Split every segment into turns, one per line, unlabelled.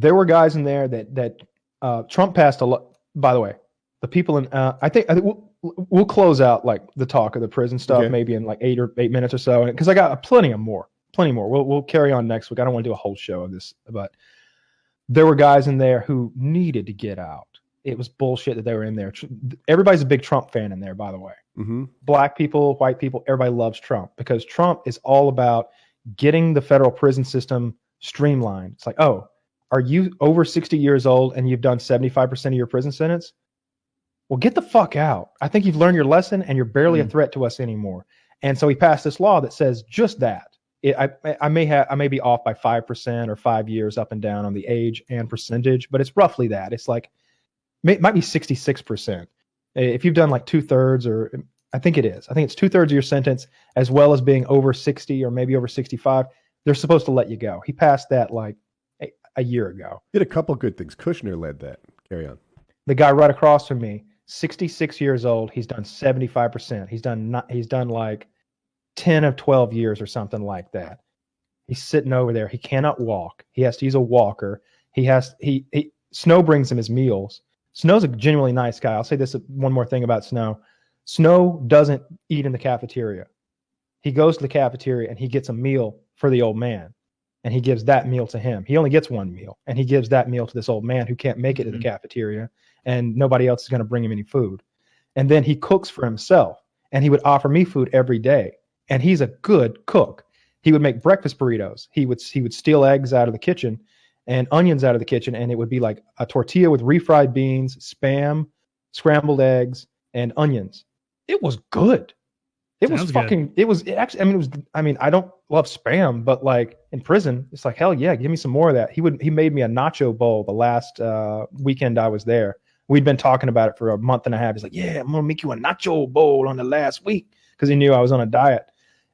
There were guys in there that Trump passed a lot. By the way, the people in I think we'll close out like the talk of the prison stuff maybe in like 8 minutes or so, because I got plenty more. We'll carry on next week. I don't want to do a whole show of this, but there were guys in there who needed to get out. It was bullshit that they were in there. Everybody's a big Trump fan in there, by the way. Mm-hmm. Black people, white people, everybody loves Trump because Trump is all about getting the federal prison system streamlined. It's like, oh, are you over 60 years old and you've done 75% of your prison sentence? Well, get the fuck out. I think you've learned your lesson and you're barely a threat to us anymore. And so he passed this law that says just that. I may be off by 5% or 5 years up and down on the age and percentage, but it's roughly that. It's like, it might be 66%. If you've done like 2/3, or I think it is. I think it's 2/3 of your sentence, as well as being over 60 or maybe over 65, they're supposed to let you go. He passed that like a year ago.
Did a couple good things. Kushner led that. Carry on.
The guy right across from me, 66 years old. He's done 75%. He's done like 10 of 12 years or something like that. He's sitting over there. He cannot walk. He has to use a walker. Snow brings him his meals. Snow's a genuinely nice guy. I'll say this one more thing about Snow. Snow doesn't eat in the cafeteria. He goes to the cafeteria and he gets a meal for the old man, and he gives that meal to him. He only gets one meal, and he gives that meal to this old man who can't make it to the cafeteria, and nobody else is going to bring him any food. And then he cooks for himself, and he would offer me food every day. And he's a good cook. He would make breakfast burritos. He would steal eggs out of the kitchen and onions out of the kitchen, and it would be like a tortilla with refried beans, Spam, scrambled eggs, and onions. It was good. I don't love Spam, but like in prison, it's like, hell yeah, give me some more of that. He made me a nacho bowl the last weekend I was there. We'd been talking about it for a month and a half. He's like, yeah, I'm going to make you a nacho bowl on the last week, because he knew I was on a diet.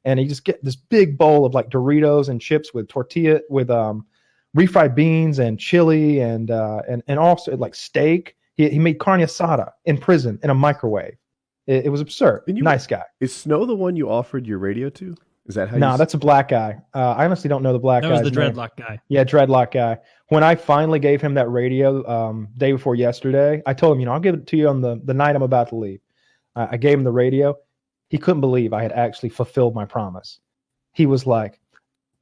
And he just get this big bowl of like Doritos and chips with tortilla, with refried beans and chili and also like steak. He made carne asada in prison in a microwave. It was absurd. Nice guy.
Is Snow the one you offered your radio to? Is that how?
No, that's a black guy. I honestly don't know the black guy.
That was the dreadlock guy.
Yeah, dreadlock guy. When I finally gave him that radio day before yesterday, I told him, I'll give it to you on the night I'm about to leave. I gave him the radio. He couldn't believe I had actually fulfilled my promise. He was like,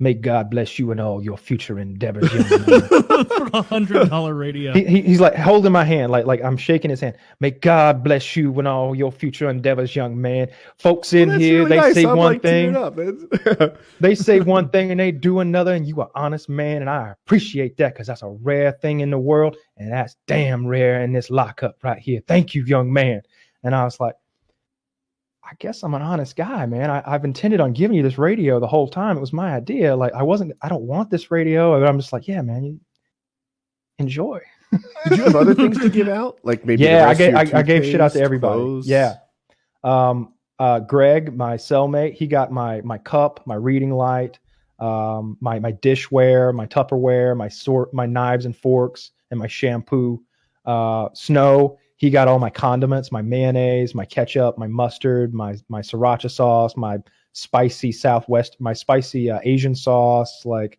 may God bless you and all your future endeavors, young man.
For $100 radio.
He's like holding my hand, like I'm shaking his hand. May God bless you and all your future endeavors, young man. Folks in here, really they say one thing. They say one thing and they do another, and you are honest man, and I appreciate that, because that's a rare thing in the world, and that's damn rare in this lockup right here. Thank you, young man. And I was like, I guess I'm an honest guy, man. I've intended on giving you this radio the whole time. It was my idea. Like, I don't want this radio. But I'm just like, yeah, man, you enjoy.
Did you have other things to give out? Like maybe
I gave shit out to everybody. Clothes. Yeah. Greg, my cellmate, he got my cup, my reading light, my dishware, my Tupperware, my knives and forks, and my shampoo. Snow, he got all my condiments, my mayonnaise, my ketchup, my mustard, my sriracha sauce, my spicy Asian sauce, like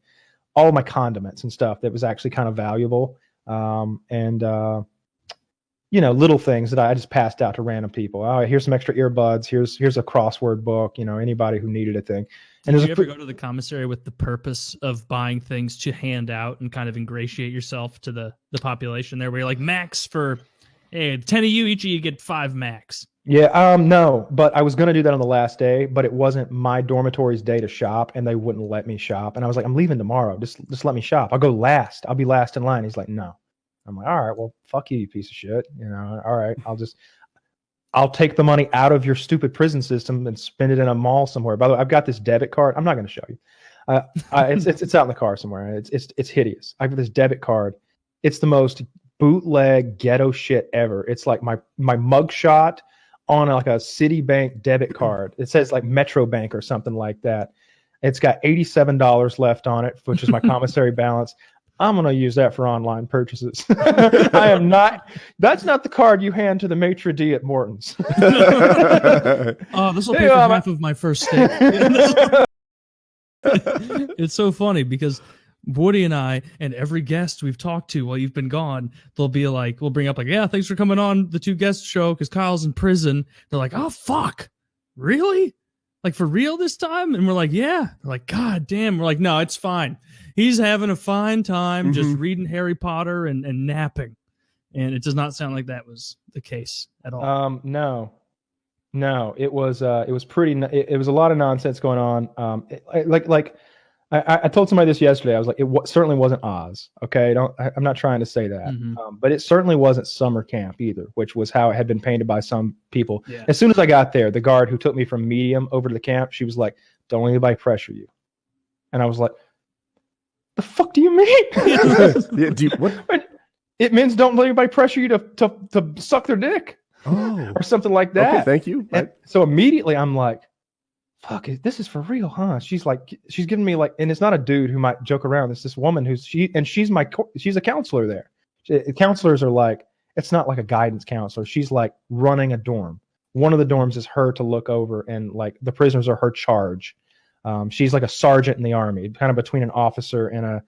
all my condiments and stuff that was actually kind of valuable. Little things that I just passed out to random people. Oh, here's some extra earbuds. Here's a crossword book. Anybody who needed a thing. And
did you ever go to the commissary with the purpose of buying things to hand out and kind of ingratiate yourself to the population there, where you're like, max for, hey, 10 of you, each of you get 5 max?
Yeah, no, but I was going to do that on the last day, but it wasn't my dormitory's day to shop, and they wouldn't let me shop. And I was like, I'm leaving tomorrow. Just let me shop. I'll go last. I'll be last in line. He's like, no. I'm like, all right, well, fuck you, you piece of shit. All right, I'll take the money out of your stupid prison system and spend it in a mall somewhere. By the way, I've got this debit card. I'm not going to show you. It's out in the car somewhere. It's hideous. I've got this debit card. It's the most bootleg ghetto shit ever. It's like my mugshot on like a Citibank debit card. It says like Metro Bank or something like that. It's got $87 left on it, which is my commissary balance. I'm going to use that for online purchases. I am not. That's not the card you hand to the maitre d' at Morton's.
Oh, this will pay for half of my first steak. It's so funny because Woody and I and every guest we've talked to while you've been gone, they'll be like, we'll bring up like, yeah, thanks for coming on the 2 guest show because Kyle's in prison. They're like, oh, fuck. Really? Like for real this time? And we're like, yeah. They're like, God damn. We're like, no, it's fine. He's having a fine time just reading Harry Potter and napping. And it does not sound like that was the case at all.
No, it was pretty. It was a lot of nonsense going on. I told somebody this yesterday. I was like, certainly wasn't Oz. Okay, I'm not trying to say that, but it certainly wasn't summer camp either, which was how it had been painted by some people.
Yeah.
As soon as I got there, the guard who took me from medium over to the camp, she was like, "Don't let anybody pressure you," and I was like, "The fuck do you mean?"
What?
It means don't let anybody pressure you to suck their dick.
Oh,
Or something like that.
okay, thank you.
And so immediately I'm like, fuck, this is for real, huh? She's like, she's giving me like, and it's not a dude who might joke around. It's this woman she's a counselor there. Counselors are like, it's not like a guidance counselor. She's like running a dorm. One of the dorms is her to look over, and like the prisoners are her charge. She's like a sergeant in the army, kind of between an officer and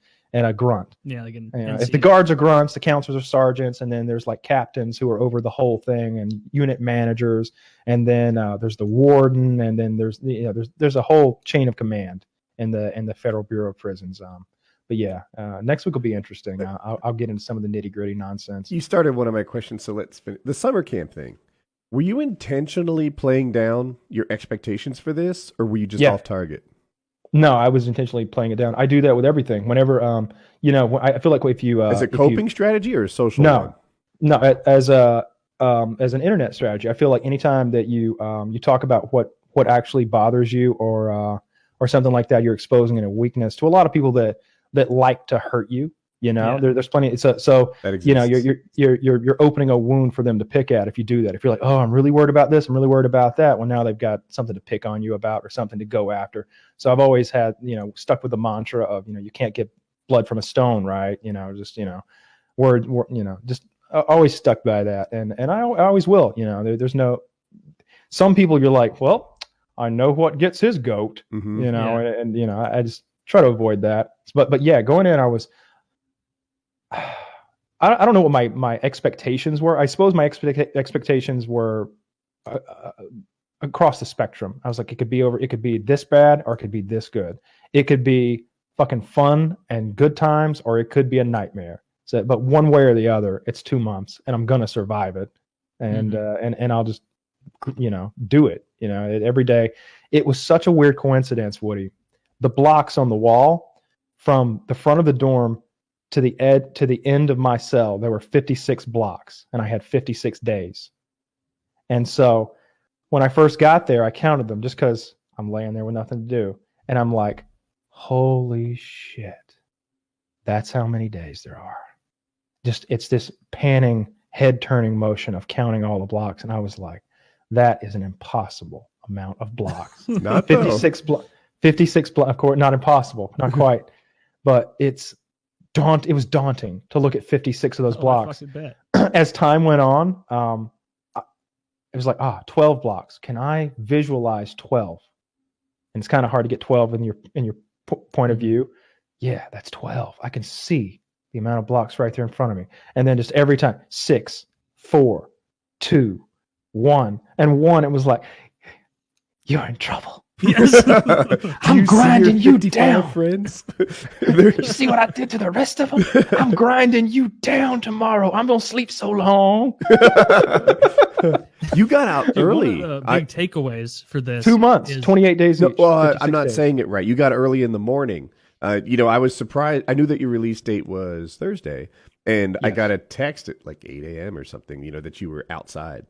a grunt.
Yeah, like an
if the guards are grunts, the counselors are sergeants, and then there's like captains who are over the whole thing, and unit managers, and then there's the warden, and then there's a whole chain of command in the Federal Bureau of Prisons. But yeah, next week will be interesting. I'll get into some of the nitty gritty nonsense.
You started one of my questions, so let's finish the summer camp thing. Were you intentionally playing down your expectations for this, or were you just off target?
No, I was intentionally playing it down. I do that with everything. Whenever, I feel like if you
as a coping strategy or a social one?
No, as an internet strategy. I feel like anytime that you talk about what actually bothers you or something like that, you're exposing a weakness to a lot of people that like to hurt you. There's plenty. So
that exists.
You're opening a wound for them to pick at if you do that. If you're like, oh, I'm really worried about this, I'm really worried about that. Well, now they've got something to pick on you about or something to go after. So I've always had, stuck with the mantra of, you can't get blood from a stone, right? Just always stuck by that, and I always will. There's no. Some people you're like, well, I know what gets his goat, and I just try to avoid that. But yeah, going in, I was. I don't know what my expectations were. I suppose my expectations were across the spectrum. I was like, it could be this bad or it could be this good. It could be fucking fun and good times, or it could be a nightmare. So, but one way or the other, it's 2 months, and I'm gonna survive it, and I'll just do it. Every day. It was such a weird coincidence, Woody. The blocks on the wall from the front of the dorm to the end of my cell, there were 56 blocks, and I had 56 days. And so when I first got there, I counted them just because I'm laying there with nothing to do. And I'm like, holy shit, that's how many days there are. It's this panning, head-turning motion of counting all the blocks. And I was like, that is an impossible amount of blocks.
Not
56 blocks, of course, not impossible, not quite. But it was daunting to look at 56 of those blocks. As time went on, it was like, 12 blocks. Can I visualize 12? And it's kind of hard to get 12 in your point of view. Yeah, that's 12. I can see the amount of blocks right there in front of me. And then just every time, 6, 4, 2, 1. And 1, it was like, you're in trouble.
Yes.
I'm grinding you down.
Friends.
You see what I did to the rest of them? I'm grinding you down tomorrow. I'm going to sleep so long.
You got out early.
One of the big takeaways for this
2 months, 28 days each.
Well, I'm not saying it right. You got early in the morning. I was surprised. I knew that your release date was Thursday, and I got a text at like 8 a.m. or something, that you were outside.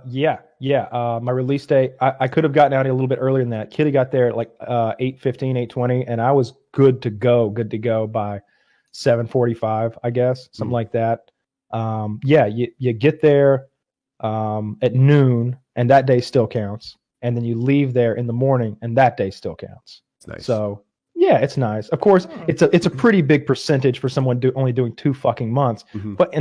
Yeah. My release date, I could have gotten out a little bit earlier than that. Kitty got there at like 8:15, 8:20, and I was good to go by 7:45, I guess, something like that. You get there at noon, and that day still counts. And then you leave there in the morning, and that day still counts.
It's nice.
So yeah, it's nice. Of course, it's a pretty big percentage for someone only doing 2 fucking months. Mm-hmm. But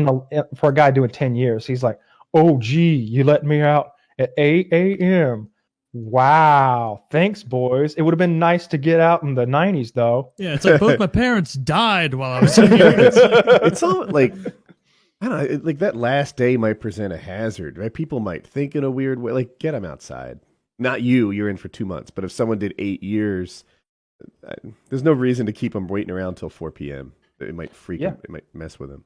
for a guy doing 10 years, he's like, oh, gee, you let me out at 8 a.m. Wow. Thanks, boys. It would have been nice to get out in the 90s, though.
Yeah, it's like both my parents died while I was here.
It's all like, I don't know, like that last day might present a hazard, right? People might think in a weird way, like, get them outside. Not you're in for 2 months. But if someone did 8 years, there's no reason to keep them waiting around till 4 p.m. It might freak them. It might mess with them.